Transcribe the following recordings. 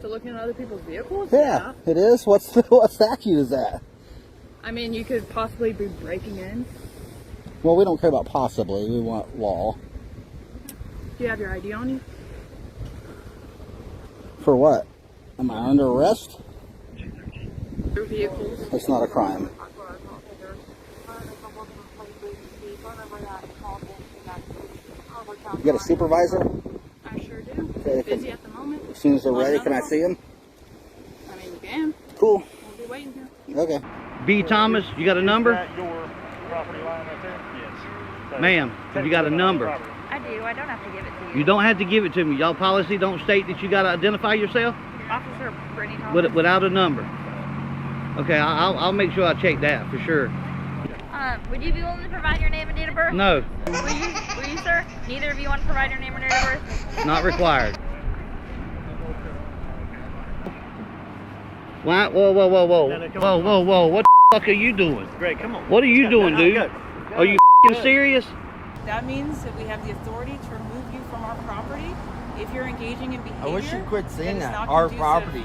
To looking at other people's vehicles? Yeah, it is. What statute is that? I mean, you could possibly be breaking in. Well, we don't care about possibly. We want law. Do you have your ID on you? For what? Am I under arrest? Your vehicles. It's not a crime. You got a supervisor? I sure do. Okay, Busy at the moment. As soon as they're ready, can I see him? I mean, you can. Cool. We'll be waiting here. Okay. B. Thomas, you got a number? Is that your property line right there? Yes. So Ma'am, have you got a number? property. I do. I don't have to give it to you. You don't have to give it to me. Y'all policy don't state that you got to identify yourself Officer Brittany Thomas. without a number. Okay, I'll make sure I check that for sure. Would you be willing to provide your name and date of birth? No, Will you, sir? Neither of you want to provide your name and date of birth? not required. What? Whoa. Whoa. What the fuck are you doing? Greg, come on. What are you doing, dude? Good. Are you serious? That means that we have the authority to remove you from our property if you're engaging in behavior. I wish you quit saying is that. not Our conducive property.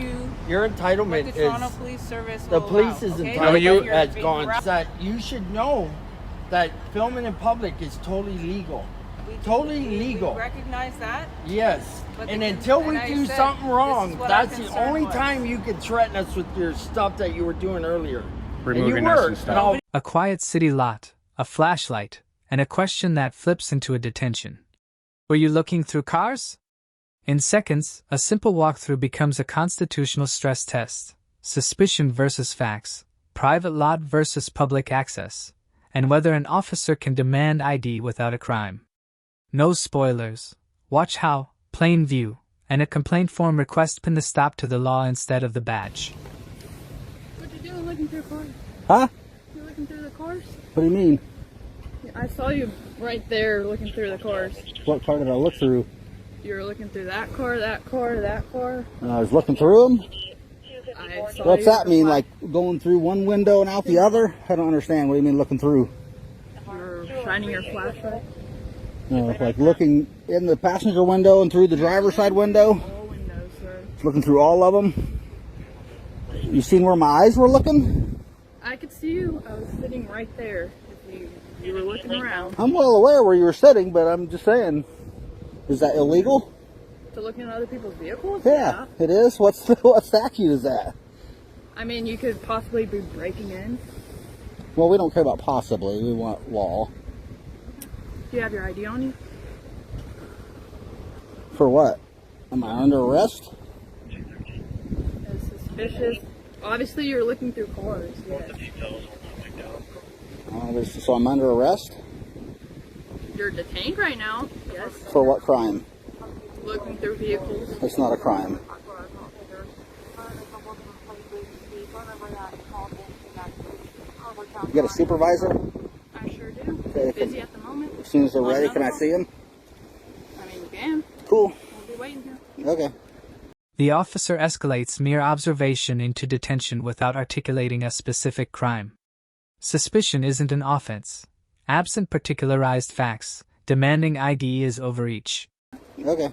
To Your what entitlement the Toronto is Police Service the will police allow, is okay? entitlement You're has being gone. harassed. That you should know that filming in public is totally legal. Totally We legal. recognize that. Yes. But And the- until we and I do said, something this wrong, is what our that's the concern only was. time you can threaten us with your stuff that you were doing earlier. Removing and you us were. and stuff. And I'll A quiet city lot, a flashlight, and a question that flips into a detention. Were you looking through cars? In seconds, a simple walkthrough becomes a constitutional stress test. Suspicion versus facts, private lot versus public access, and whether an officer can demand ID without a crime. No spoilers. Watch how, plain view, and a complaint form request pin the stop to the law instead of the badge. What you doing looking through cars? Huh? You looking through the cars? What do you mean? I saw you right there looking through the cars. What car did I look through? You were looking through that car, that car, that car. I was looking through them? I saw What's you that mean? Like going through one window and out the other? I don't understand. What do you mean looking through? You were shining your flashlight. Like looking in the passenger window and through the driver's side window? All windows, sir. Looking through all of them? You seen where my eyes were looking? I could see you. I was sitting right there. If you were looking around. I'm well aware where you were sitting, but I'm just saying, is that illegal? To looking at other people's vehicles? Yeah, it is. What statute is that? I mean, you could possibly be breaking in. Well, we don't care about possibly. We want law. Do you have your ID on you? For what? Am I under arrest? As suspicious. Obviously, you're looking through cars. Yes. So I'm under arrest? You're detained right now. Yes. For what crime? Looking through vehicles. It's not a crime. You got a supervisor? I sure do. Okay, Busy at the moment. As soon as they're ready, can I see him? I mean, you can. Cool. We'll be waiting here. Okay. The officer escalates mere observation into detention without articulating a specific crime. Suspicion isn't an offense. Absent particularized facts, demanding ID is overreach. Okay.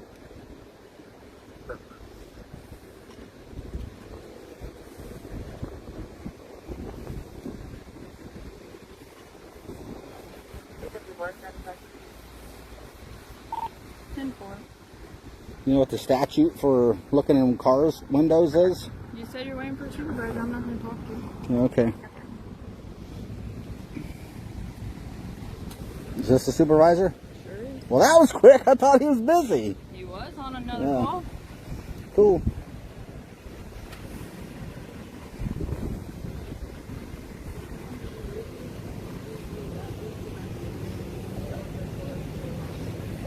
You know what the statute for looking in cars' windows is? You said you're waiting for a supervisor. I'm not going to talk to you. Okay. Is this the supervisor? Sure is. Well, that was quick. I thought he was busy. He was on another Yeah. call. Cool.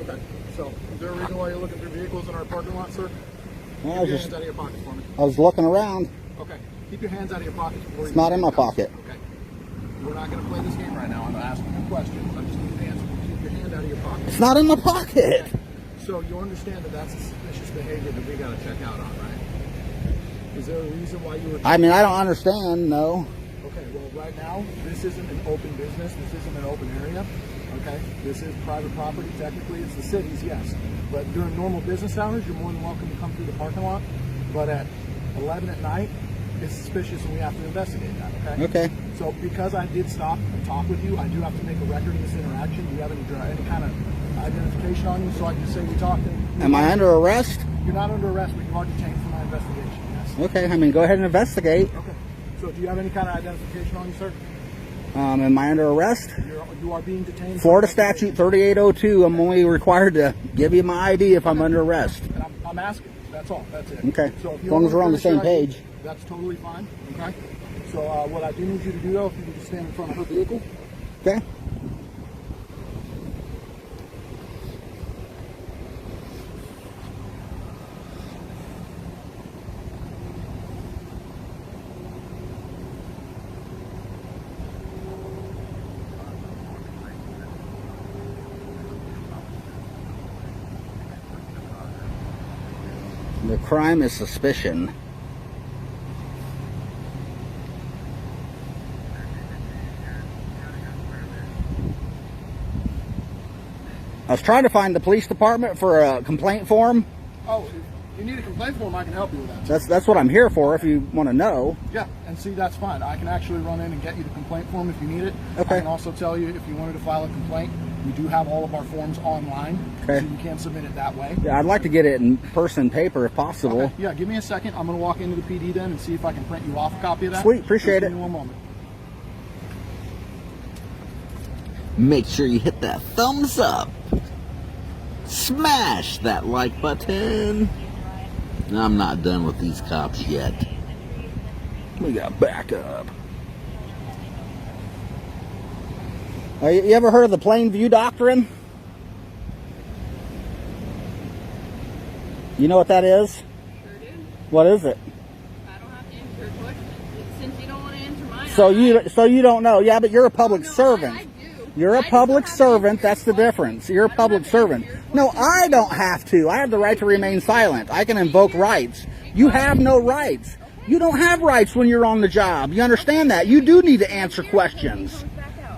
Okay. So, is there a reason why you're looking through vehicles in our parking lot, sir? Keep your hands out of your pockets for me. I was looking around. Okay. Keep your hands out of your pockets before you... It's not in my pocket. Okay. We're not going to play this game right now. I'm asking you questions. I just need an answer. Keep your hand out of your pocket. It's not in my pocket. So you understand that that's a suspicious behavior that we got to check out on, right? Is there a reason why you were... I mean, I don't understand, no. Okay, well, right now, this isn't an open business. This isn't an open area. Okay? This is private property. Technically, it's the city's, yes. But during normal business hours, you're more than welcome to come through the parking lot but at 11 at night, it's suspicious and we have to investigate that, okay? Okay. So because I did stop and talk with you, I do have to make a record of this interaction. Do you have any kind of identification on you so I can say we talked? Am I under arrest? You're not under arrest, but you are detained for my investigation, yes. Okay, I mean, go ahead and investigate. Okay. So do you have any kind of identification on you, sir? Am I under arrest? You are being detained. Florida statute 3802, I'm only required to give you my ID if I'm under arrest. And I'm asking. That's all. That's it. Okay. So if As long as we're on the same furnish your ID, page. that's totally fine. Okay. So what I do need you to do, though, if you can just stand in front of her vehicle. Okay. The crime is suspicion. I was trying to find the police department for a complaint form. Oh, if you need a complaint form, I can help you with that. That's what I'm here for if you want to know. Yeah, and see, that's fine. I can actually run in and get you the complaint form if you need it. Okay. I can also tell you if you wanted to file a complaint, we do have all of our forms online, Okay. so you can submit it that way. Yeah, I'd like to get it in person paper if possible. Okay. Yeah, give me a second. I'm going to walk into the PD then and see if I can print you off a copy of that. Sweet, appreciate Just give it. me one moment. Make sure you hit that thumbs up. Smash that like button. I'm not done with these cops yet. We got backup. You ever heard of the plain view doctrine? You know what that is? Sure do. What is it? I don't have to answer your question. Since you don't want to answer mine. So you don't know. Yeah, but you're a public servant. I do. You're a I just public don't have to servant. answer That's your the question. difference. You're a I don't public have to answer servant. your No, question. I don't have to. I have the right to remain silent. I can invoke rights. You have no rights. You don't have rights when you're on the job. You understand that? You do need to answer questions.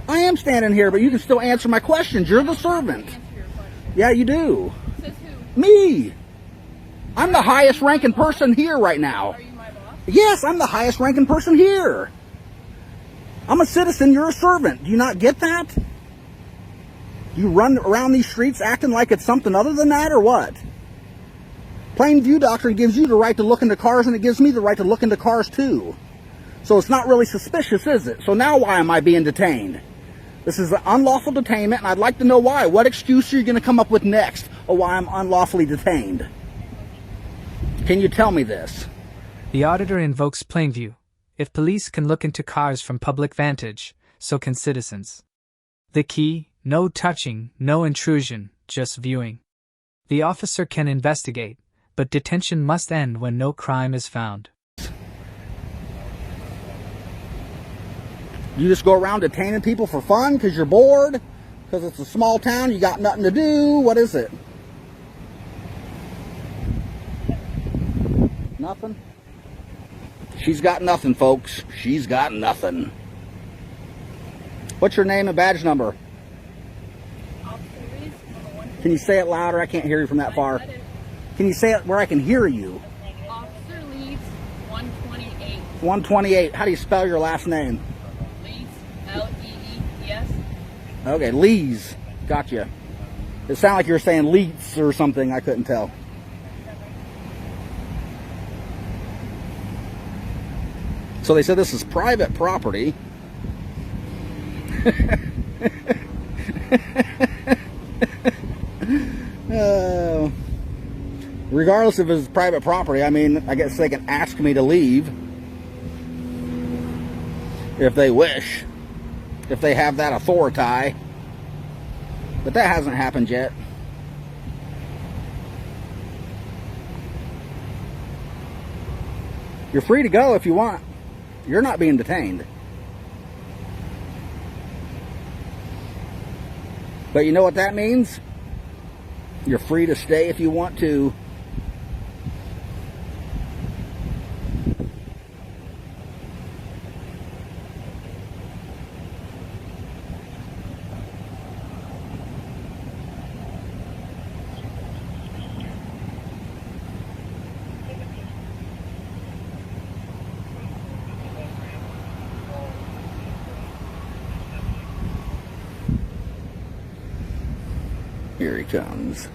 I am standing here, but you can still answer my questions. You're the servant. Yeah, you do. Says who? Me. I'm the highest ranking person here right now. Are you my boss? Yes, I'm the highest ranking person here. I'm a citizen, you're a servant. Do you not get that? You run around these streets acting like it's something other than that, or what? Plain view doctrine gives you the right to look into cars, and it gives me the right to look into cars too. So it's not really suspicious, is it? So now why am I being detained? This is an unlawful detainment, and I'd like to know why. What excuse are you going to come up with next of why I'm unlawfully detained? Can you tell me this? The auditor invokes plain view. If police can look into cars from public vantage, so can citizens. The key: no touching, no intrusion, just viewing. The officer can investigate, but detention must end when no crime is found. You just go around detaining people for fun because you're bored? Because it's a small town, you got nothing to do? What is it? Nothing? She's got nothing, folks. She's got nothing. What's your name and badge number? Can you say it louder? I can't hear you from that far. Can you say it where I can hear you? Officer Leeds, 128. 128. How do you spell your last name? Leeds, L-E-E-S. Okay, Lees. Gotcha. It sounded like you were saying Leets or something. I couldn't tell. So they said this is private property. Regardless if it's private property, I mean, I guess they can ask me to leave if they wish, if they have that authority. But that hasn't happened yet. You're free to go if you want. You're not being detained. But you know what that means? You're free to stay if you want to. Here he comes.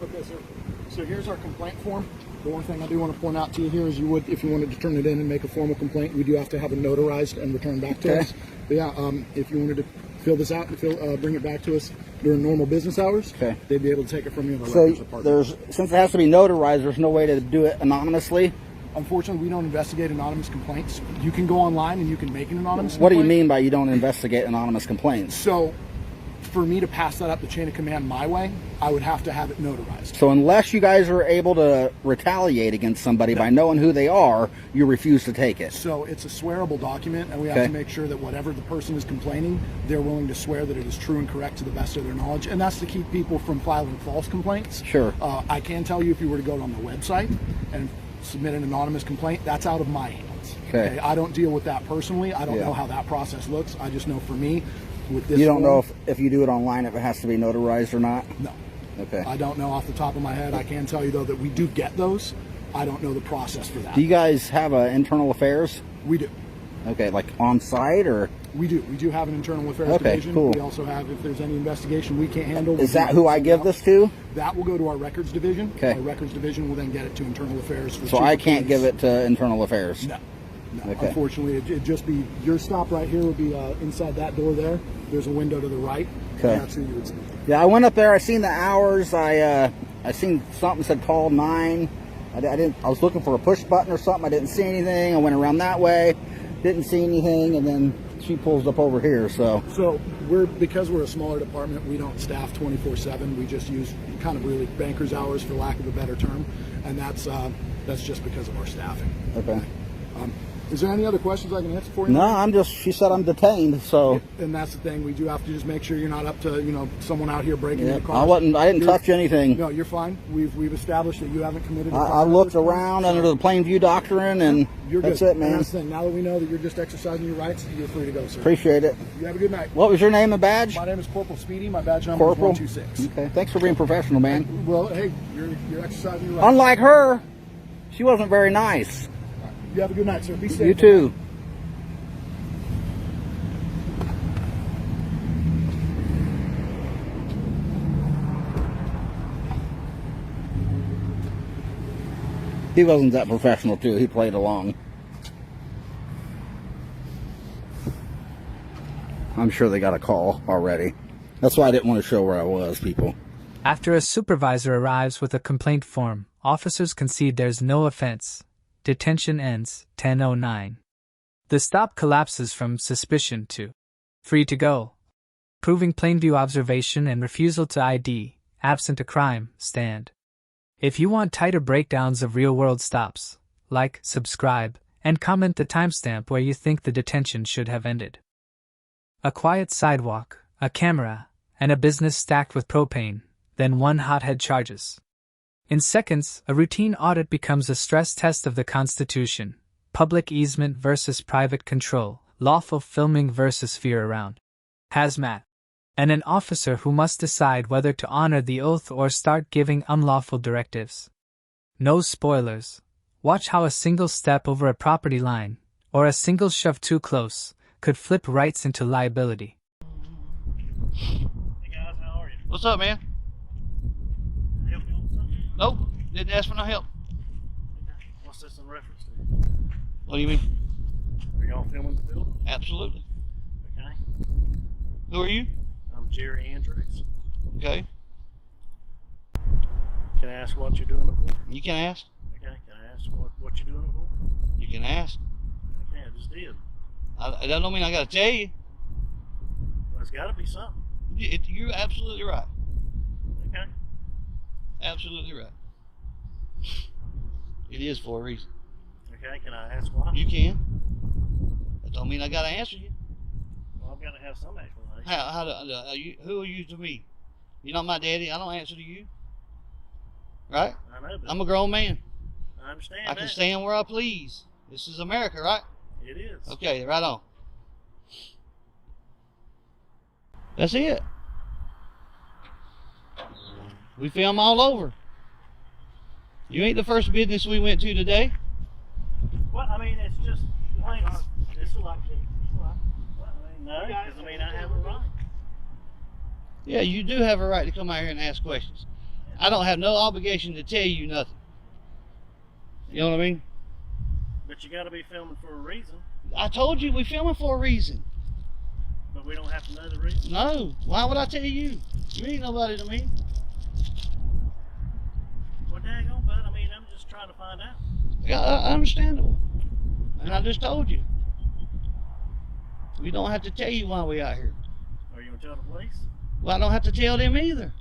Okay, sir. So here's our complaint form. The one thing I do want to point out to you here is you would, if you wanted to turn it in and make a formal complaint, we do have to have it notarized and returned back to us. But yeah, if you wanted to fill this out and bring it back to us during normal business hours, they'd be able to take it from you in the records department. Since it has to be notarized, there's no way to do it anonymously? Unfortunately, we don't investigate anonymous complaints. You can go online and you can make an anonymous complaint. What do you mean by you don't investigate anonymous complaints? So, for me to pass that up the chain of command my way, I would have to have it notarized. So unless you guys are able to retaliate against somebody by knowing who they are, you refuse to take it. So it's a swearable document, and we have to make sure that whatever the person is complaining, they're willing to swear that it is true and correct to the best of their knowledge, and that's to keep people from filing false complaints. Sure. I can tell you, if you were to go on the website and submit an anonymous complaint, that's out of my hands. Okay. I don't deal with that personally. I don't know how that process looks. I just know for me, with this you don't form, know if you do it online, if it has to be notarized or not? No. Okay. I don't know off the top of my head. I can tell you, though, that we do get those. I don't know the process for that. Do you guys have internal affairs? We do. Okay, like on site or? We do. We do have an internal affairs division. Cool. We also have, if there's any investigation we can't handle. Is that who I give this to? That will go to our records division. Okay. Our records division will then get it to internal affairs. So I can't give it to internal affairs? No. No. Okay. Unfortunately, it'd just be, your stop right here would be inside that door there. There's a window to the right. Okay. That's who you would see. Yeah, I went up there. I seen the hours. I seen something said call 9. I was looking for a push button or something. I didn't see anything. I went around that way. Didn't see anything, and then she pulls up over here. So because we're a smaller department, we don't staff 24/7. We just use kind of really banker's hours, for lack of a better term, and that's just because of our staffing. Okay. Is there any other questions I can answer for you? No, she said I'm detained, so. And that's the thing, we do have to just make sure you're not up to, someone out here breaking into cars. I didn't touch anything. No, you're fine. We've established that you haven't committed a crime. I looked around under the Plainview Doctrine, and that's it, man. And that's the thing. Now that we know that you're just exercising your rights, you're free to go, sir. Appreciate it. You have a good night. What was your name and badge? My name is Corporal Speedy. My badge number is 126. Okay, thanks for being professional, man. Well, hey, you're exercising your rights. Unlike her, she wasn't very nice. You have a good night, sir. Be safe. You too. He wasn't that professional, too. He played along. I'm sure they got a call already. That's why I didn't want to show where I was, people. After a supervisor arrives with a complaint form, officers concede there's no offense. Detention ends 10:09. The stop collapses from suspicion to free to go, proving Plainview observation and refusal to ID, absent a crime, stand. If you want tighter breakdowns of real-world stops, like, subscribe, and comment the timestamp where you think the detention should have ended. A quiet sidewalk, a camera, and a business stacked with propane, then one hothead charges. In seconds, a routine audit becomes a stress test of the Constitution, public easement versus private control, lawful filming versus fear around hazmat, and an officer who must decide whether to honor the oath or start giving unlawful directives. No spoilers. Watch how a single step over a property line, or a single shove too close, could flip rights into liability. Hey guys, how are you? What's up, man? Help you with something? Nope, didn't ask for no help. What's this in reference to? What do you mean? Are y'all filming the building? Absolutely. Okay. Who are you? I'm Jerry Andrews. Okay. Can I ask what you're doing it for? You can ask. Okay, can I ask what you're doing it for? You can ask. Okay, I just did. That don't mean I gotta tell you. Well, it's gotta be something. You're absolutely right. Okay. Absolutely right. It is for a reason. Okay, can I ask why? You can. That don't mean I gotta answer you. Well, I've gotta have some explanation. Who are you to me? You're not my daddy. I don't answer to you. Right? I know, but I'm a grown man. I understand I can stand where I please. This is America, right? It is. Okay, right on. That's it. We film all over. You ain't the first business we went to today. Well, I mean, it's just plain. It's Well, no, because I mean I have a right. Yeah, you do have a right to come out here and ask questions. I don't have no obligation to tell you nothing. You know what I mean? But you got to be filming for a reason. I told you we filming for a reason. But we don't have to know the reason. No, why would I tell you? You ain't nobody to me. Well, daggone, bud. I mean, I'm just trying to find out. Yeah, understandable. And I just told you. We don't have to tell you why we out here. Are you gonna tell the police? Well, I don't have to tell them either.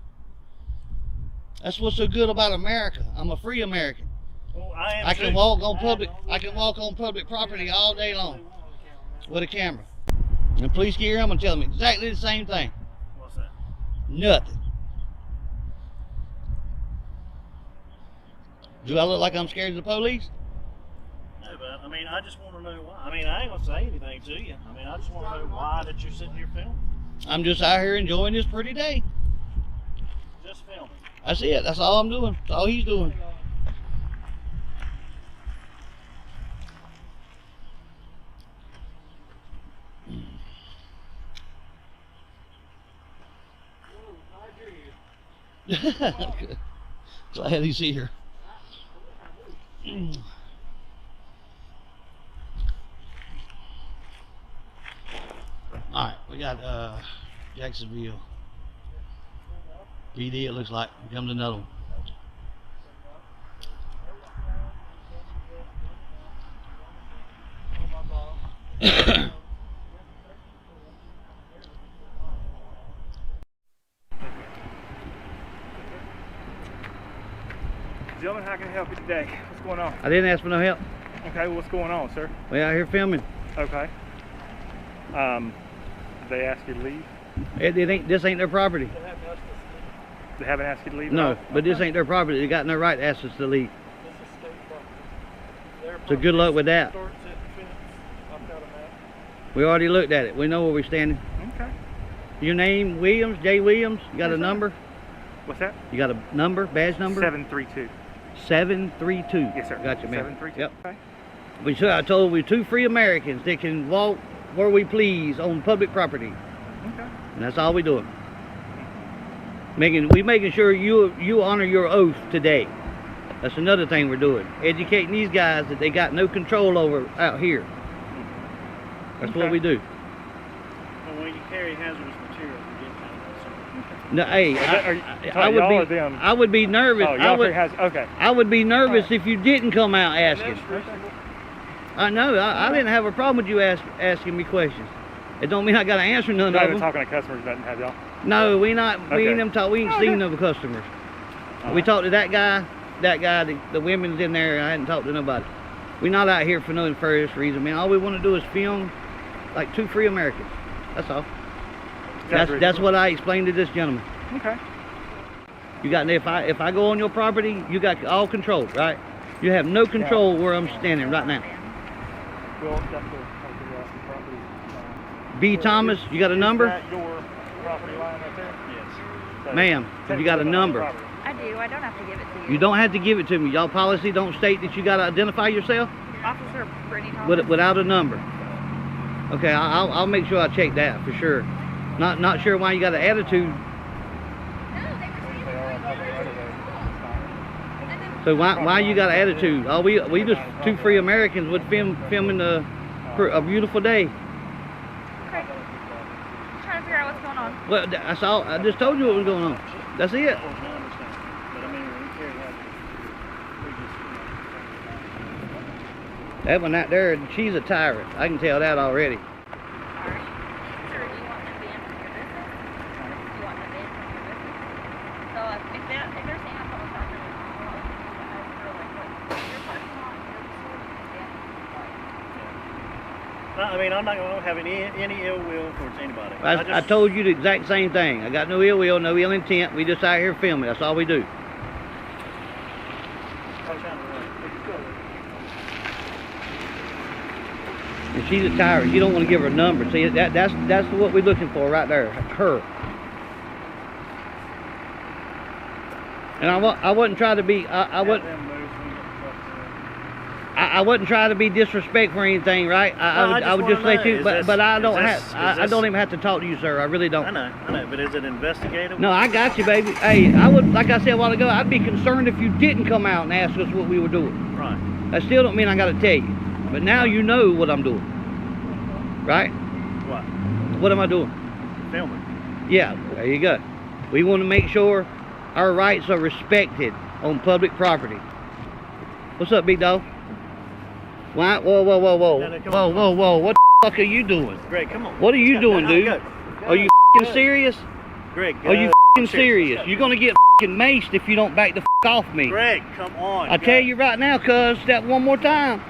That's what's so good about America. I'm a free American. Well, I am. I can walk on public property all day long with a camera. And police get here, I'm gonna tell them exactly the same thing. What's that? Nothing. Do I look like I'm scared of the police? No, but I mean, I just want to know why. I mean, I ain't gonna say anything to you. I mean, I just want to know why that you're sitting here filming. I'm just out here enjoying this pretty day. Just filming. That's it. That's all I'm doing. That's all he's doing. Glad he's here. All right, we got Jacksonville PD. It looks like here comes another one. Gentlemen, how can I help you today? What's going on? I didn't ask for no help. Okay, well, what's going on, sir? We out here filming. Okay. They ask you to leave? This ain't their property. They haven't asked you to leave? No, but this ain't their property. They got no right to ask us to leave. So good luck with that. We already looked at it. We know where we're standing. Okay. Your name, Williams, J. Williams. You got a number? What's that? You got a number, badge number? 732. 732. Yes, sir. Gotcha, man. 732. Yep. Okay. I told we're two free Americans that can walk where we please on public property. Okay. And that's all we're doing. We making sure you honor your oath today. That's another thing we're doing. Educating these guys that they got no control over out here. That's what we do. Well, when you carry hazardous materials, you get kind of No, hey, I would be nervous. Oh, okay. I would be nervous if you didn't come out asking. I know. I didn't have a problem with you asking me questions. It don't mean I got to answer none Not of even them. talking to customers, doesn't have y'all? No, we not. Okay. We ain't them talk. We ain't seen no customers. We talked to that guy. The women's in there. I hadn't talked to nobody. We're not out here for no nefarious reason, man. All we want to do is film like two free Americans. That's all. That's what I explained to this gentleman. Okay. You got if I go on your property, you got all control, right? You have no control where I'm standing right now. Well, that's the property. B. Thomas, you got a number? Is that your property line right there? Yes. So Ma'am, you got a number. I do. I don't have to give it to you. You don't have to give it to me. Y'all policy don't state that you got to identify yourself? Officer Brittany Thomas. Without a number. Okay, I'll make sure I check that for sure. Not sure why you got an attitude. So why you got an attitude? Oh, we just two free Americans would filming a beautiful day. Okay. Trying to figure out what's going on. Well, that's all. I just told you what was going on. That's it. That one out there, she's a tyrant. I can tell that already. I mean, I'm not going to have any ill will towards anybody. I told you the exact same thing. I got no ill will, no ill intent. We just out here filming. That's all we do. And she's a tyrant. You don't want to give her a number. See, that's what we're looking for right there. Her. And I wasn't trying to be. I wasn't. I wasn't trying to be disrespectful or anything, right? I would just say too, but I don't I don't even have to talk to you, sir. I really don't. I know, but is it investigative? No, I got you, baby. Hey, I would, like I said a while ago, I'd be concerned if you didn't come out and ask us what we were doing. Right. That still don't mean I got to tell you. But now you know what I'm doing, right? What? What am I doing? Filming. Yeah, there you go. We want to make sure our rights are respected on public property. What's up, big dog? What? Whoa, whoa, whoa, whoa. No, come Whoa, on. whoa, whoa. What the fuck are you doing? Greg, come on. What are you doing, dude? Go. Are you f***ing serious? Greg, Are you f***ing serious? Let's go. You're going to get f***ing maced if you don't back the f*** off me. Greg, come on. I tell you right now, cuz, that one more time.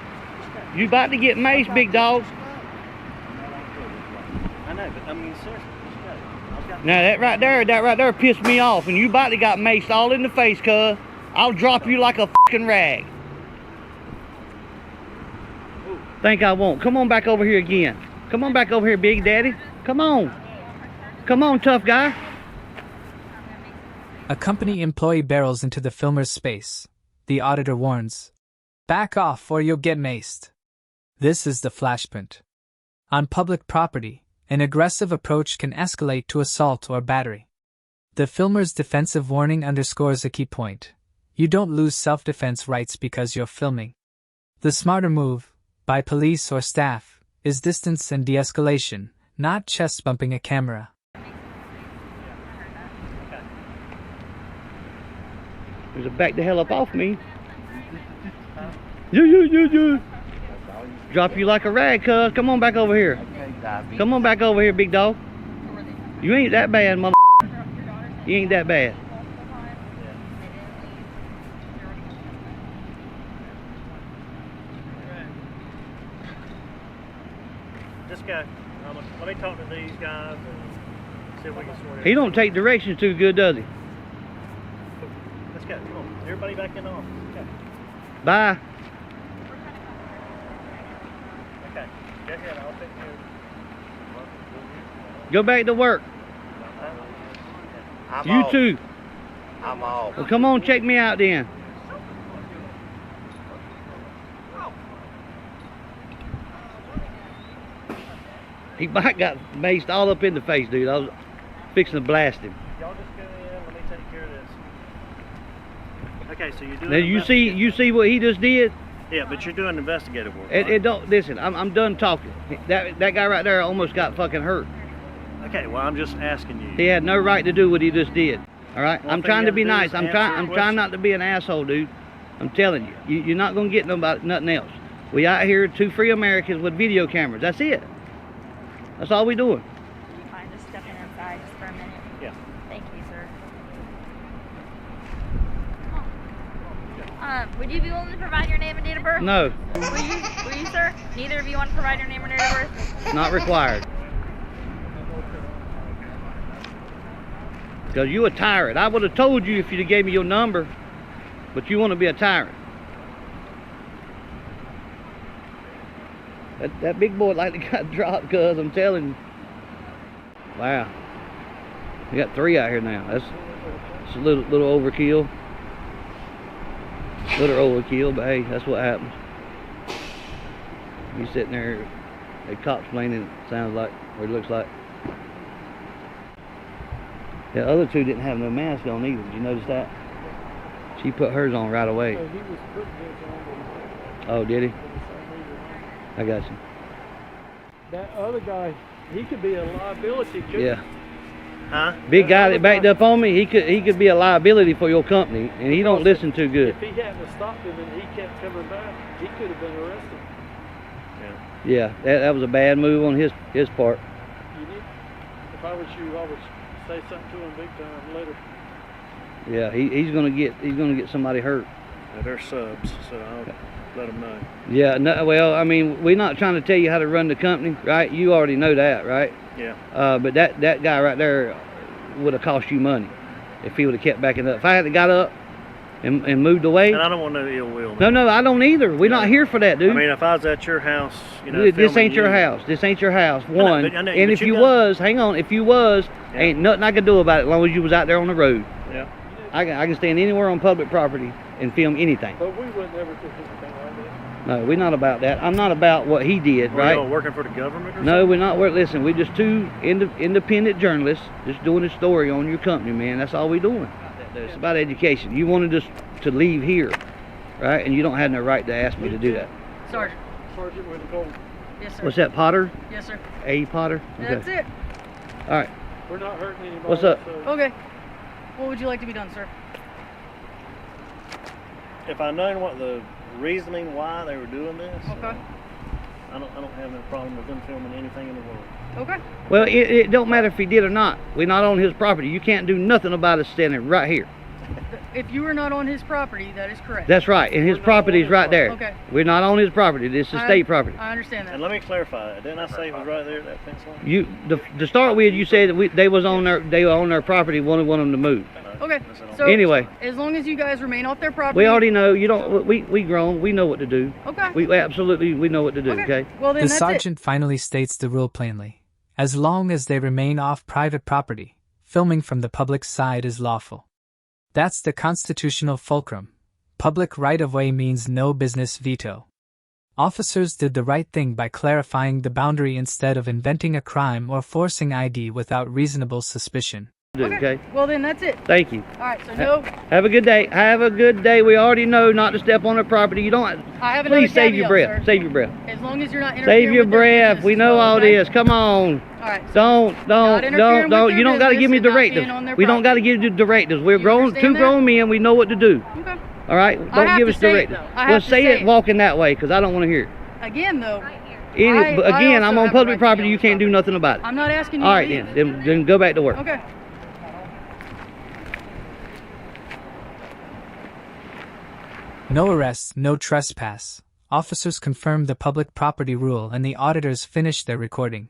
You about to get maced, big dog. I know, but I mean, seriously, let's go. I've got Now that right there pissed me off, and you about to got maced all in the face, cuz. I'll drop you like a f***ing rag. Think I won't. Come on back over here again. Come on back over here, big daddy. Come on. Come on, tough guy. A company employee barrels into the filmer's space. The auditor warns, "Back off or you'll get maced." This is the flashpoint. On public property, an aggressive approach can escalate to assault or battery. The filmer's defensive warning underscores a key point. You don't lose self-defense rights because you're filming. The smarter move, by police or staff, is distance and de-escalation, not chest bumping a camera. There's a back the hell up off me. You. Drop you like a rag, cuz. Come on back over here. Come on back over here, big dog. You ain't that bad, mother. You ain't that bad. Just go. Let me talk to these guys and see if we can sort it. He don't take directions too good, does he? Let's go. Come on. Everybody back in the office. Okay. Bye. Okay. Go ahead. I'll take care of Go back to work. I'm You off. too. I'm off. Well, come on, check me out then. He about got maced all up in the face, dude. I was fixing to blast him. Y'all just go in. Let me take care of this. Okay, so you're doing. Now you see what he just did? Yeah, but you're doing investigative work. It don't listen. I'm done talking. That guy right there almost got fucking hurt. Okay, well I'm just asking you. He had no right to do what he just did. All right. Well, I'm if he trying to had be to do nice. is I'm answer your trying question. not to be an asshole, dude. I'm telling you. You're not gonna get nothing else. We out here, two free Americans with video cameras. That's it. That's all we doing. Do you mind just stepping inside just for a minute? Yeah. Thank you, sir. Would you be willing to provide your name and date of birth? No, Will you, sir? Neither of you want to provide your name or date of birth? not required. Because you a tyrant. I would have told you if you'd have gave me your number, but you want to be a tyrant. That big boy like to got dropped, cuz I'm telling you. Wow. We got 3 out here now. That's a little overkill. Little overkill, but hey, that's what happens. You sitting there, a cop's playing, it sounds like, or it looks like. The other 2 didn't have no mask on either. Did you notice that? She put hers on right away. So he was putting his on Oh, did he? for the same reason. I got you. That other guy, he could be a liability, couldn't Yeah. Huh? Big guy that backed up on me, he could be a liability for your company, and he don't listen too good. If he hadn't stopped him and he kept coming back, he could have been arrested. Yeah, that was a bad move on his part. You need, if I was you, I would say something to him big time later. Yeah, he's gonna get somebody hurt. Yeah, they're subs, so I'll let them know. Yeah, no, well, I mean, we're not trying to tell you how to run the company, right? You already know that, right? Yeah. But that guy right there would have cost you money if he would have kept backing up. If I had got up and moved away. And I don't want no ill will. No, I don't either. We're not here for that, dude. I mean, if I was at your house, you know, This filming ain't your you- house. This ain't your house. know, One. but I know, And but if you you got- was, hang on, if you was, Yeah. ain't nothing I could do about it as long as you was out there on the road. Yeah. I can stand anywhere on public property and film anything. But we wouldn't ever do anything like that. No, we're not about that. I'm not about what he did, Are right? y'all working for the government or No, we're not. Listen, we're just two independent journalists just doing a story on your company, man. That's all we're doing. It's about education. You wanted us to leave here, right? And you don't have no right to ask me to do that. Sergeant. Sergeant with the gold. Yes, sir. What's that, Potter? Yes, sir. A. Potter? Okay. That's it. All right. We're not hurting anybody. What's up? So. Okay. What would you like to be done, sir? If I known what the reasoning why they were doing this, Okay. I don't have no problem with them filming anything in the world. Okay. Well, it don't matter if he did or not. We're not on his property. You can't do nothing about us standing right here. If you are not on his property, that is correct. That's right. And his property's right there. Okay. We're not on his property. This is state property. I understand that. And let me clarify that. Didn't I say it was right there, that fence line? To start with, you said that they were on their property. Want them to move. Okay. So Anyway, as long as you guys remain off their property. we already know. You don't. We grown. We know what to do. Okay. We know what to do. Okay. Well, then The that's sergeant finally states the rule plainly. As long as they remain off private property, filming from the public side is lawful. That's the constitutional fulcrum. Public right-of-way means no business veto. Officers did the right thing by clarifying the boundary instead of inventing a crime or forcing ID without reasonable suspicion. Okay. Well, then that's it. Thank you. All right. So no. Have a good day. Have a good day. We already know not to step on their property. You don't. I have another Please save your caveat, breath. sir. Save your breath. As long as you're not interfering Save your with their breath. business We as know well, all okay? this. Come on. All right. So Don't. not interfering with their You don't got to give me business and not being directives. on their We don't got to give you directives. We're You grown, understand two that? grown men. We know what to do. Okay. All right. I Don't have give to us say it, directives. though. I Well, have to say say it it. walking that way, because I don't want to hear it. Again, though. But again, I I'm also on have a public right to property. be on You can't do nothing about it. I'm not asking you All to right, leave. then go back to work. Okay. No arrest, no trespass. Officers confirmed the public property rule and the auditors finished their recording.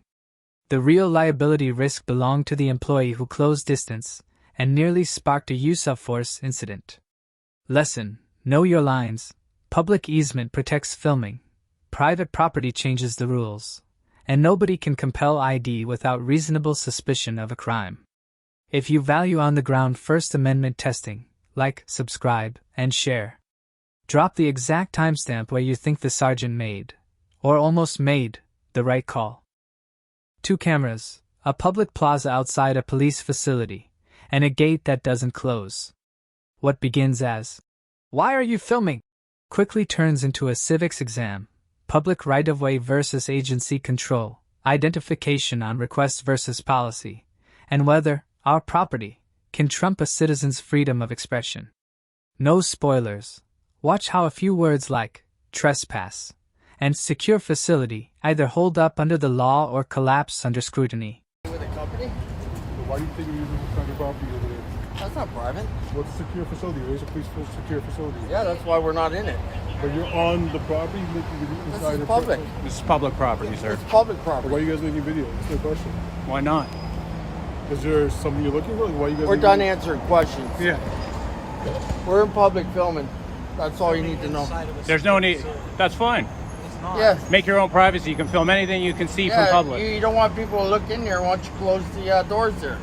The real liability risk belonged to the employee who closed distance and nearly sparked a use of force incident. Lesson: know your lines. Public easement protects filming. Private property changes the rules. And nobody can compel ID without reasonable suspicion of a crime. If you value on-the-ground First Amendment testing, like, subscribe, and share. Drop the exact timestamp where you think the sergeant made, or almost made, the right call. 2 cameras, a public plaza outside a police facility, and a gate that doesn't close. What begins as, "Why are you filming?" quickly turns into a civics exam. Public right-of-way versus agency control, identification on request versus policy, and whether our property can trump a citizen's freedom of expression. No spoilers. Watch how a few words like trespass and secure facility either hold up under the law or collapse under scrutiny. With a company? Why do you think you're using private property over there? That's not private. What's a secure facility? Where's a police secure facility? Yeah, that's why we're not in it. But you're on the property making video This inside is the public. This is public property, sir. It's public Why property. are you guys making video? That's the question. Why not? Is there something you're looking for? Like, why you guys We're making done video? answering questions. Yeah. We're in public filming. That's all you need to know. There's no need. That's fine. Yeah. Make your own privacy. You can film anything you can see from Yeah, public. you don't want people to look in there. Why don't you close the doors there?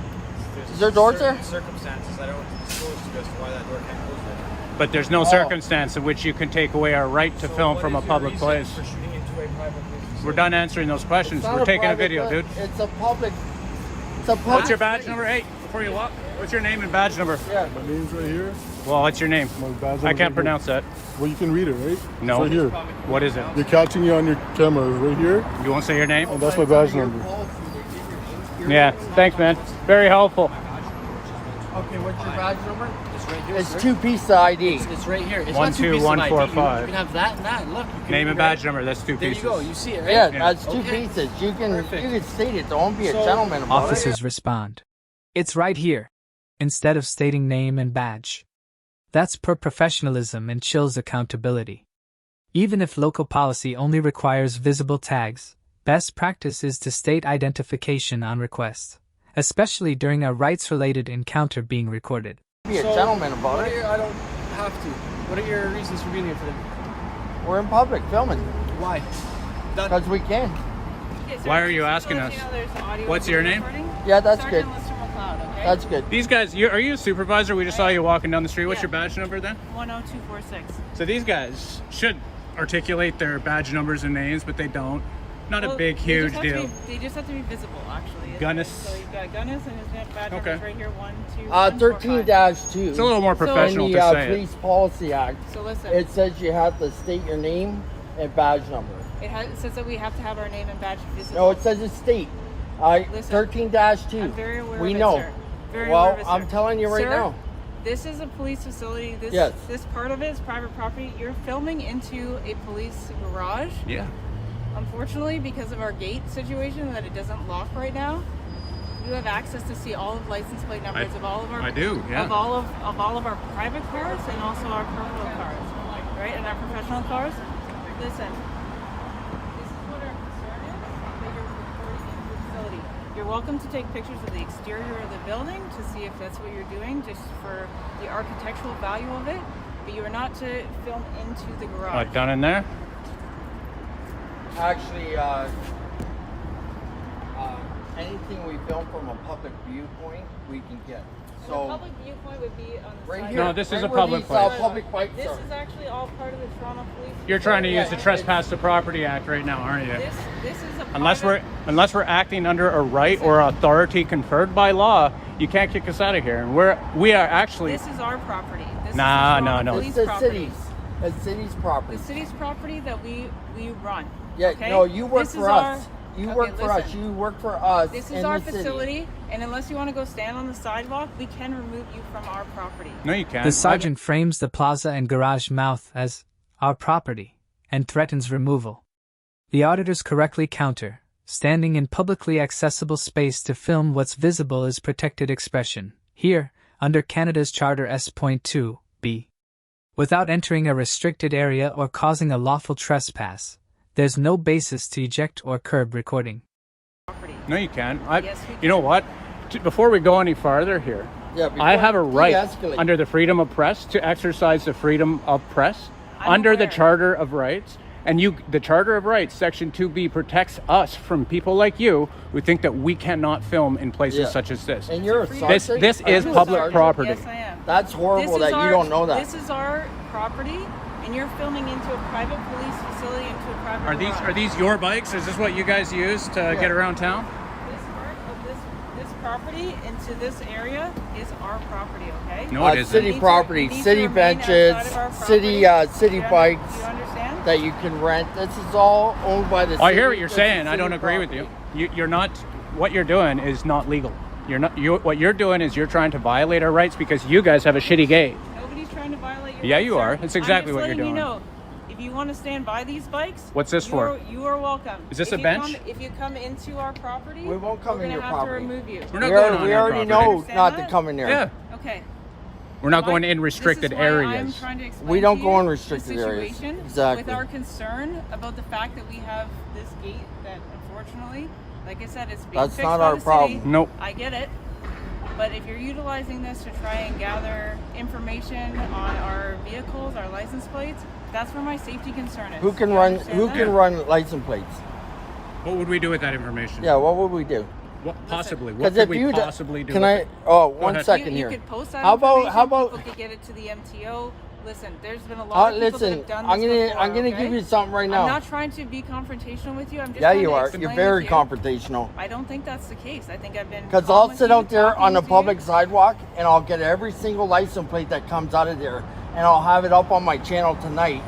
Is there doors there? Circumstances I don't disclose to you as to why that door can't close there. But there's no circumstance in which you can take away our right to film from a public place. For shooting into a private place. We're done answering those questions. It's not We're taking a private video, place. dude. It's a public. It's a public. What's your badge number? Hey, before you walk, what's your name and badge number? Yeah. My name's right here. Well, what's your name? My badge I number's can't right pronounce that. here. Well, you can read it, right? No. It's right here. What is it? You're catching you on your camera right here. You won't say your name? Oh, that's my badge number. Yeah. Thanks, man. Very helpful. Okay, what's your badge number? It's right here. It's sir. 2-piece ID. It's right here. It's 1, not 2 2, pieces 1, of 4, ID. 5. You can have that and that. Look. You can Name and badge number. That's 2 There pieces. you go. You see it, right? Yeah, that's 2 Okay. pieces. You can Perfect. you can state it. Don't be a So- gentleman about it. Officers respond. It's right here, instead of stating name and badge. That's per professionalism and chills accountability. Even if local policy only requires visible tags, best practice is to state identification on request, especially during a rights-related encounter being recorded. Be a gentleman about it. I don't have to. What are your reasons for being here today? We're in public filming Why? because we can. Why are you asking us? What's your name? Yeah, that's good. That's good. These guys, are you a supervisor? We just saw you walking down the street. What's your badge number then? 10246. So these guys should articulate their badge numbers and names, but they don't. Not Well, a big, they huge just have to deal. They just have to be visible, actually. Gunnis. So you've got Gunnis and his badge numbers right here. 1, 2, 13-2. It's a little more professional in the to say it. Police Policy Act. So listen. It says you have to state your name and badge number. It says that we have to have our name and badge visible. No, it says it's state. Listen, 13-2. I'm very aware we of it, know. sir. Very well, aware of it, sir. I'm telling you right Sir, now. This is a police facility. Yes. This part of it is private property. You're filming into a police garage. Yeah. Unfortunately, because of our gate situation that it doesn't lock right now, you have access to see all of license plate numbers of all of our. I do, yeah. Of all of our private cars and also our personal cars, right? And our professional cars. Listen, this is what our concern is. That you're reporting into the facility. You're welcome to take pictures of the exterior of the building to see if that's what you're doing, just for the architectural value of it. But you are not to film into the garage. Down in there? Actually, anything we film from a public viewpoint, we can get. So the public viewpoint would be on the right side. here. No, this is right a public where these, place. public bikes This are. is actually all part of the Toronto Police. You're trying to use the Trespass to Property Act right now, aren't you? This is a Unless we're acting under a right or authority conferred by law, you can't kick us out of here. And we are actually. This is our property. This Nah, is the no, Toronto no. Police It's the property. city's. It's city's property. The city's property that we run. Yeah, okay? no, you work This for is us. our- You okay, work for us. listen. You work for us. This in is our the city. facility, and unless you want to go stand on the sidewalk, we can remove you from our property. No, you can't. The sergeant frames the plaza and garage mouth as our property and threatens removal. The auditors correctly counter. Standing in publicly accessible space to film what's visible is protected expression. Here, under Canada's Charter S.2b. Without entering a restricted area or causing a lawful trespass, there's no basis to eject or curb recording. No, you can't. Yes, we You know what? Before we go any farther here, Yeah, I have a right de-escalate. under the freedom of press to exercise the freedom of press I'm under the aware. Charter of Rights. And the Charter of Rights, Section 2B, protects us from people like you who think that we cannot film in places Yeah. such as this. And you're a This sergeant? this Are is you a public sergeant? property. Yes, I am. That's horrible This is that our- you don't know that. This is our property, and you're filming into a private police facility, into a private garage. Are these your bikes? Is this what you guys use to get around town? This part of this property into this area is our property, okay? No, it isn't. City property, It needs to city remain benches, outside of our city property. city Do you bikes Do you understand? that you can rent. This is all owned by the city. I hear what you're This is saying. I city don't agree with property. you. You're not. What you're doing is not legal. What you're doing is you're trying to violate our rights because you guys have a shitty gate. Nobody's trying to violate your Yeah, rights, you sir. are. That's exactly I'm what just you're letting doing. You know, if you want to stand by these bikes, What's this for? You are welcome. Is this If a you bench? If you come into our property, We won't come we're in gonna your have property. to remove you. We're not going on We our already property. know Understand not to that? come in there. Yeah. Okay. We're not Why- going in restricted this is why I'm areas. trying to explain We don't to go you in the restricted areas. situation Exactly. With our concern about the fact that we have this gate that, unfortunately, like I said, it's being That's fixed not by our the problem. city. Nope. I get it. But if you're utilizing this to try and gather information on our vehicles, our license plates, that's where my safety concern is. Who can You run? understand Who that? can run license plates? What would we do with that information? Yeah. What would we do? What possibly? What Because could if we you possibly do? can with I? it? Oh, Go one ahead. second You here. could post that How information. about? People could get it to the MTO. Listen, there's been a lot of people that Listen, have done I'm this gonna before, I'm gonna okay? give you something right I'm now. not trying to be confrontational with you. I'm just Yeah, trying you to are. explain You're very with you. confrontational. I don't think that's the case. I think I've been. Because calm I'll with sit you, out there talking on the to public you. sidewalk and I'll get every single license plate that comes out of there, and I'll have it up on my channel tonight.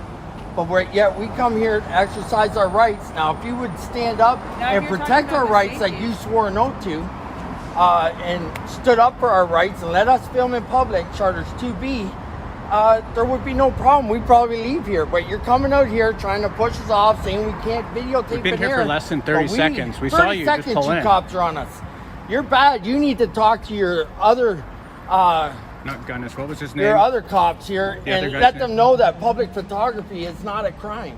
But yet we come here to exercise our rights. Now, if you would stand up Now, if and you're protect talking our about rights safety. like you swore an oath to, and stood up for our rights and let us film in public, Charters 2B, there would be no problem. We'd probably leave here. But you're coming out here trying to push us off, saying we can't videotape We've been in here for less than 30 But seconds. We 30 saw you just seconds, pull you in. cops are on us. You're bad. You need to talk to your other Not Gunnis. What was his name? your other cops here The other and guy's let name? them know that public photography is not a crime.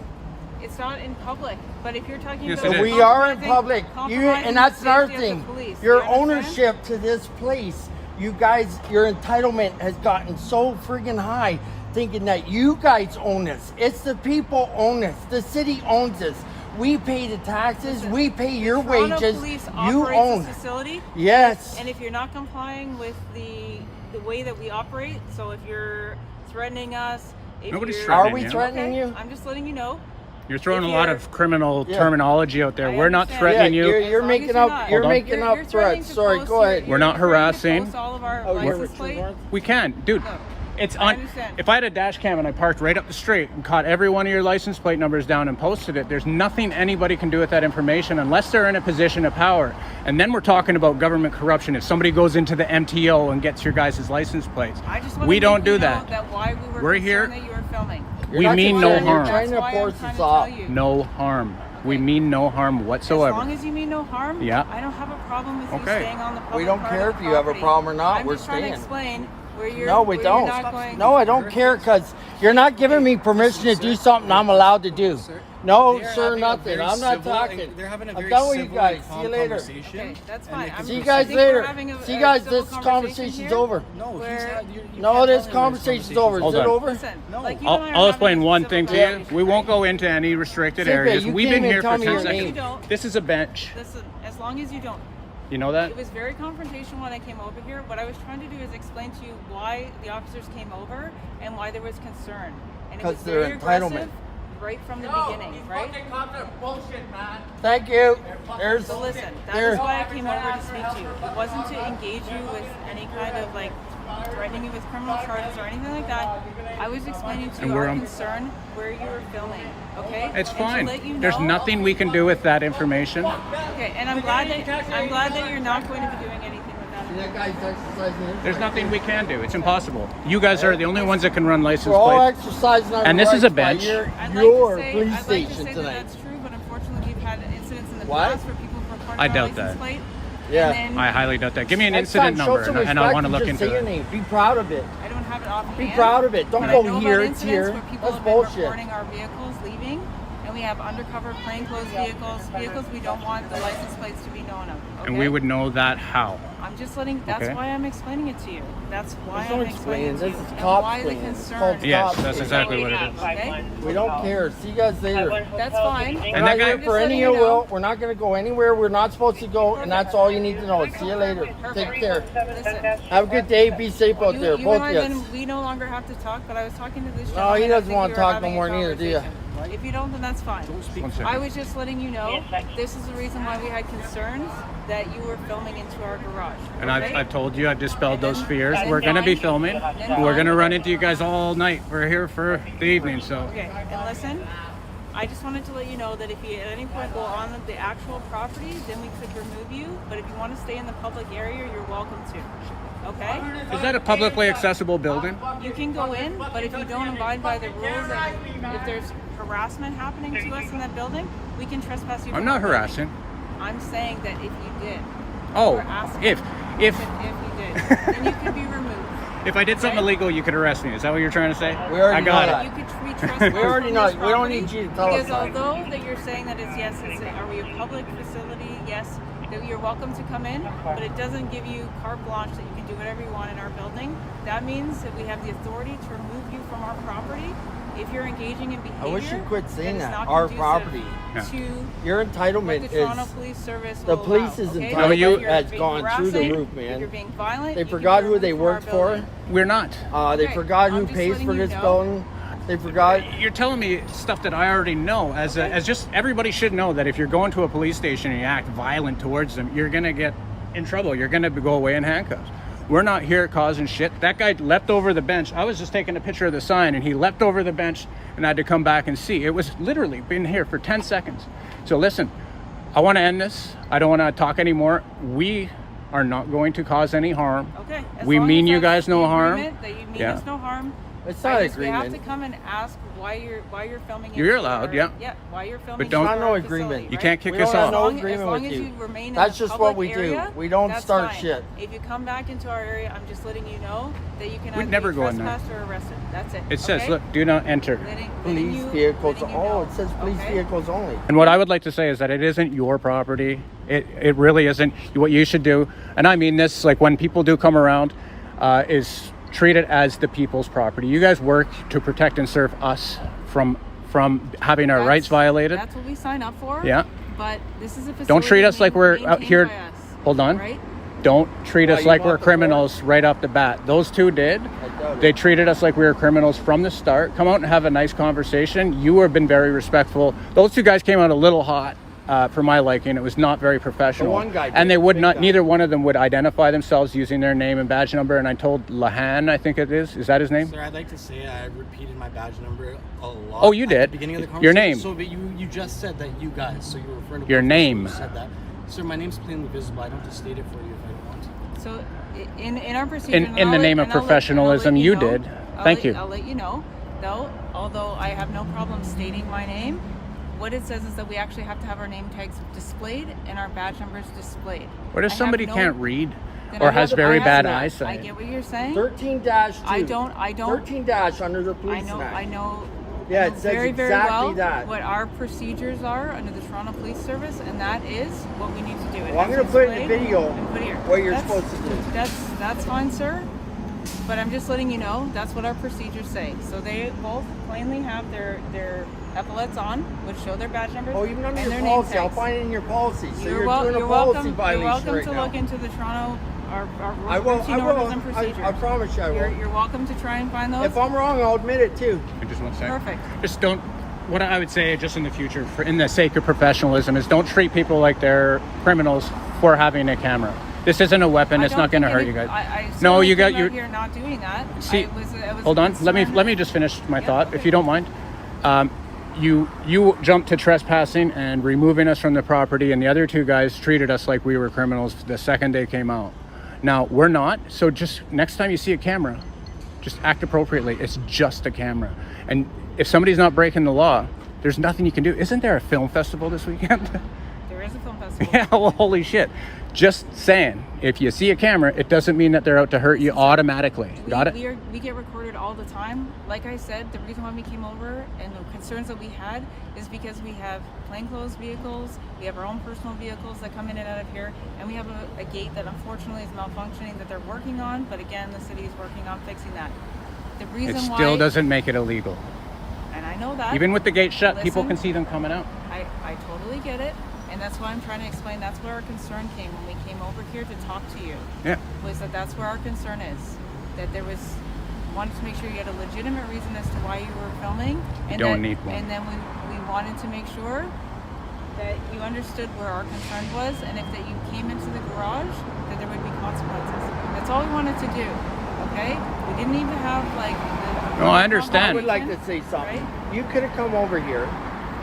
It's not in public, but if you're talking Yes, about it is. We are in compromising- public. compromising And that's the another safety of thing. the police, Your you understand? ownership to this place, you guys, your entitlement has gotten so friggin' high, thinking that you guys own this. It's the people own this. The city owns this. We pay the taxes. Listen, we pay your Toronto wages. Police You operates own. this facility. Yes. And if you're not complying with the way that we operate, so if you're threatening us, If Nobody's you're- threatening Are we you. threatening you? I'm just letting you know. You're throwing If a lot you're- of criminal Yeah. terminology out there. I We're not understand. threatening Yeah, you. you're As long as making you're up. not. You're Hold on. making up threatening threats. to Sorry, post go your- ahead. We're not you're threatening to harassing. post all of our Oh, you're license plate. We can, dude. No. It's I on. understand. If I had a dash cam and I parked right up the street and caught every one of your license plate numbers down and posted it, there's nothing anybody can do with that information unless they're in a position of power. And then we're talking about government corruption. If somebody goes into the MTO and gets your guys' license plates, I just want we to don't make do you know that. why we were We're concerned here. that you were filming. You're We not mean concerned, no you're harm. trying to That's why I'm force trying us to off. tell you. No harm. We mean no harm As whatsoever. long as you mean no harm, Yeah. I don't have a problem with you Okay. staying on the public We don't part care of if the you have a property. problem or not. I'm We're just trying to staying. explain where you're. No, we where don't. You're not going. No, I don't care because you're not giving me permission to do something I'm allowed to do. No, They're sir, having a nothing. very I'm not civil talking. and they're having a I'm very done with you civil guys. and See you calm later. conversation. Okay, that's And fine. they can See you I guys think we're later. having a- See you a guys. civil This conversation conversation's here. over. No, he's Where- not, you No, can't this tell him conversation's over. Is Hold it on. over? Listen, No. like you and I are I'll having explain a one civil thing to you. conversation, We won't right? go into any restricted Sipe, areas. you We've can't been even here tell for me 10 your seconds. name. Don't. This is a bench. Listen, as long as you don't. You know that? It was very confrontational when I came over here. What I was trying to do is explain to you why the officers came over and why there was concern. And it was 'Cause they're very aggressive entitlement. right from the beginning, right? Bullshit, man. Thank you. There's. So listen, that there- is why I came over to speak to you. It wasn't to engage you with any kind of like threatening you with criminal charges or anything like that. I was explaining to And you we're our on- concern where you were filming, okay? It's And to fine. let you There's know- nothing we can do with that information. Okay, and I'm glad that you're not going to be doing anything with that. See that guy's exercising his There's right. nothing we can do. It's impossible. You guys are the only ones that can run license We're all plates. exercising our And this is a rights by bench. Your I'd like to say, police I'd like to station say tonight. that that's true, but unfortunately we've had incidents in the What? past where people reported I our doubt license that. plate. Yeah. And then I highly doubt that. Give me an Next incident time, show number some and I respect want to and look just into say your it. name. Be proud of it. I don't have it offhand. Be proud of it. Don't but go I know here, about it's incidents here. where people That's have been bullshit. reporting our vehicles leaving, and we have undercover plainclothes vehicles we don't want the license plates to be known of. Okay? And we would know that how? I'm just letting. That's Okay. why I'm explaining it to you. That's why There's no I'm explaining it to explaining. you. This is And cops why the explaining. It's concern. called Yes, cops that's explaining. exactly what it is. Okay, We don't care. See you guys later. that's fine. We're And not that guy- here I'm for just any letting you ill know. will. We're not going to go anywhere we're not supposed to go, and that's all you need to know. See you later. Take care. Listen. Have a good day. Be safe out there, You both and I, of you. then we no longer have to talk, but I was talking to this No, gentleman. he I doesn't think want we to were talk no having a more neither, do you? conversation. If you don't, then that's fine. One second. I was just letting you know this is the reason why we had concerns that you were filming into our garage. And okay? I've told you, I've dispelled those then- fears. and We're then going to be fine. filming. Then We're fine. going to run into you guys all night. We're here for the evening, so. Okay, and listen, I just wanted to let you know that if you at any point go on the actual property, then we could remove you. But if you want to stay in the public area, you're welcome to. Okay? Is that a publicly accessible building? You can go in, but if you don't abide by the rules and if there's harassment happening to us in that building, we can trespass you. I'm from not our building. harassing. I'm saying that if you did. Oh, We're asking if if you did, then you could be removed. if I did something illegal, you could arrest me. Is that what you're trying to say? We already I got know it. You could be trespassed. We already from know this it. We don't property need you to tell us because that. although that you're saying that are we a public facility? Yes, that you're welcome to come in, but it doesn't give you carte blanche that you can do whatever you want in our building. That means that we have the authority to remove you from our property if you're engaging in behavior. I wish you quit saying is that. not Our conducive property. To Your what entitlement the Toronto is. Police Service The will police allow, is okay? entitlement If you're has being gone through the harassing, roof, if man. you're being violent, They you can forgot be who they removed from our worked for. building. We're not. They Okay, forgot who I'm just pays letting for you this know. building. They forgot. You're telling me stuff that I already know. As just everybody should know that if you're going to a police station and you act violent towards them, you're gonna get in trouble. You're gonna go away in handcuffs. We're not here causing shit. That guy leapt over the bench. I was just taking a picture of the sign and he leapt over the bench and I had to come back and see. It was literally been here for 10 seconds. So listen, I want to end this. I don't want to talk anymore. We are not going to cause any harm. Okay. As We long mean as you that's guys no the harm. agreement That you mean Yeah. us no harm. It's not We have agreement. to come and ask why you're filming. You're into allowed, our- yeah. Yeah. Why you're filming? But don't- into It's not our no agreement. facility, You right? can't kick We us don't have off. no As long agreement as with you you. remain in That's the just what public we do. area, We don't that's start fine. shit. If you come back into our area, I'm just letting you know that you can We'd either never be go in there. trespassed or arrested. That's it. It says, okay? look, do not enter. Letting Police you- vehicles. letting you Oh, know, it says police okay? vehicles only. And what I would like to say is that it isn't your property. It really isn't. What you should do, and I mean this, like when people do come around, is treat it as the people's property. You guys work to protect and serve us from having our rights violated. That's what we sign up for. Yeah. But this is a facility. Don't treat us like we're out maintained here. by us, Hold on. Right? don't treat us you like want we're the criminals right off the bat. Those two did. They treated us like we were criminals from the start. Come out and have a nice conversation. You have been very respectful. Those two guys came out a little hot for my liking. It was not very professional. The one guy did, and they would big not, guy. neither one of them would identify themselves using their name and badge number. And I told Lahan, I think it is that his name? Sir, I'd like to say I repeated my badge number a lot. Oh, you at did? the beginning of the Your conversation. name. So, but you just said that you guys, so you were referring to Your both name. people who said that. Sir, my name's plainly visible. I don't have to state it for you if I don't want to. So in our procedure, In the name of professionalism, you did. Thank you. I'll let you know, though, although I have no problem stating my name, what it says is that we actually have to have our name tags displayed and our badge numbers displayed. What if somebody can't read Then or I has have- very I have bad that. eyesight? I get what you're saying. 13-2. I don't. 13- under the police I know. Act. I know. Yeah, I it know says very, very exactly well that. what our procedures are under the Toronto Police Service, and that is what we need to do. It Well, I'm has going to put in the displayed video and put here. what you're That's- supposed to do. That's fine, sir. But I'm just letting you know that's what our procedures say. So they both plainly have their epaulets on, which show their badge numbers. Oh, even under and your their policy. name I'll tags. find it in your policy. So You're you're doing a policy violation You're welcome right to now. look into the Toronto our I will. routine I will. orders and procedures. I promise you I will. You're welcome to try and find those. If I'm wrong, I'll admit it too. Just one second. Perfect. Just don't. What I would say, just in the future, in the sake of professionalism, is don't treat people like they're criminals for having a camera. This isn't a weapon. It's not going to hurt you guys. No, you got your. You're not doing that. See, I was hold on. Let me concerned. just finish my thought, if you don't mind. You jumped to trespassing and removing us from the property, and the other two guys treated us like we were criminals the second they came out. Now we're not. So just next time you see a camera, just act appropriately. It's just a camera, and if somebody's not breaking the law, there's nothing you can do. Isn't there a film festival this weekend? There is a film festival. Yeah, well, holy shit. Just saying, if you see a camera, it doesn't mean that they're out to hurt you automatically. Got it? We get recorded all the time. Like I said, the reason why we came over and the concerns that we had is because we have plainclothes vehicles, we have our own personal vehicles that come in and out of here, and we have a gate that unfortunately is malfunctioning that they're working on, but again, the city is working on fixing that. The reason It why... still doesn't make it illegal. And I know that. Even with the gate shut, people Listen, can see them coming out. I totally get it. And that's why I'm trying to explain. That's where our concern came when we came over here to talk to you. Yeah. Was that's where our concern is. That there was, wanted to make sure you had a legitimate reason as to why you were filming. And don't need one. And then we wanted to make sure that you understood where our concern was, and if that you came into the garage, that there would be consequences. That's all we wanted to do. Okay? We didn't even have like the No, I understand. I would like to say something. Right? You could have come over here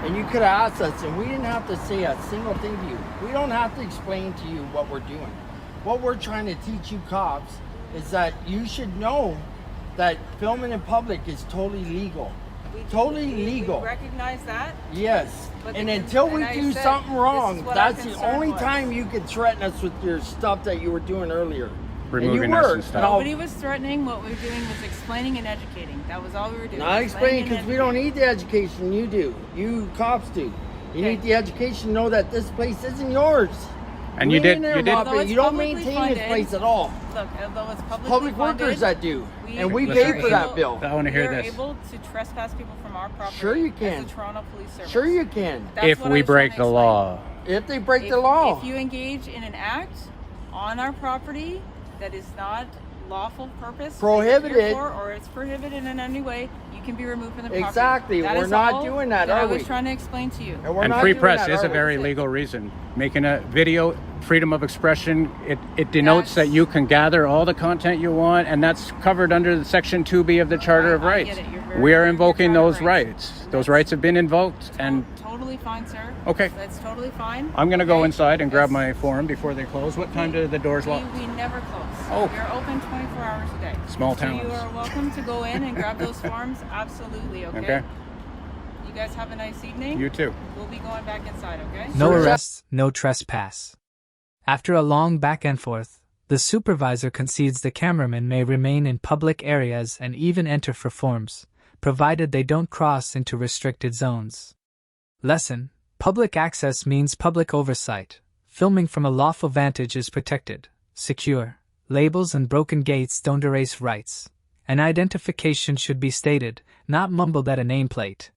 and you could have asked us, and we didn't have to say a single thing to you. We don't have to explain to you what we're doing. What we're trying to teach you cops is that you should know that filming in public is totally legal. Totally legal. We recognize that. Yes. But And the- until and we I do said, something this wrong, is what our that's the concern only was. time you can threaten us with your stuff that you were doing earlier. Removing and you us were. and stuff. Nobody was threatening. What we were doing was explaining and educating. That was all we were doing. Not explaining, because we don't need the education you do. You cops do. You need the education to know that this place isn't yours. And you did. You did. Although it's You don't publicly maintain funded, this place at all. Look, although it's publicly Public funded, workers that do. And we Listen, pay for that bill. I want to hear we are this. able to trespass people from our property. Sure you As can. the Toronto Police Service. Sure you can. That's If what I we was trying break to the explain. law. If they break the law. If you engage in an act on our property that is not lawful purpose, Prohibited. or it's prohibited in any way, you can be removed from the property. Exactly. That We're is not all doing that, I are was we? trying to explain to you. And we're And not free doing press that, is are a we? very legal reason. Making a video, freedom of expression, it denotes that you can gather all the content you want, and that's covered under the Section 2B of the Charter of I Rights. get it. You're very We are aware of your invoking Charter those rights. Those rights have been invoked, and Totally fine, sir. Okay. That's totally fine. I'm going to go Okay? inside and grab That's- my form before they close. What time do the doors lock? We never close. Oh. We're open 24 hours a day. Small So you towns. are welcome to go in and grab those forms. Absolutely, okay? Okay. You guys have a nice evening. You too. We'll be going back inside, okay? No arrests, no trespass. After a long back and forth, the supervisor concedes the cameraman may remain in public areas and even enter for forms, provided they don't cross into restricted zones. Lesson: public access means public oversight. Filming from a lawful vantage is protected, secure. Labels and broken gates don't erase rights. An identification should be stated, not mumbled at a nameplate.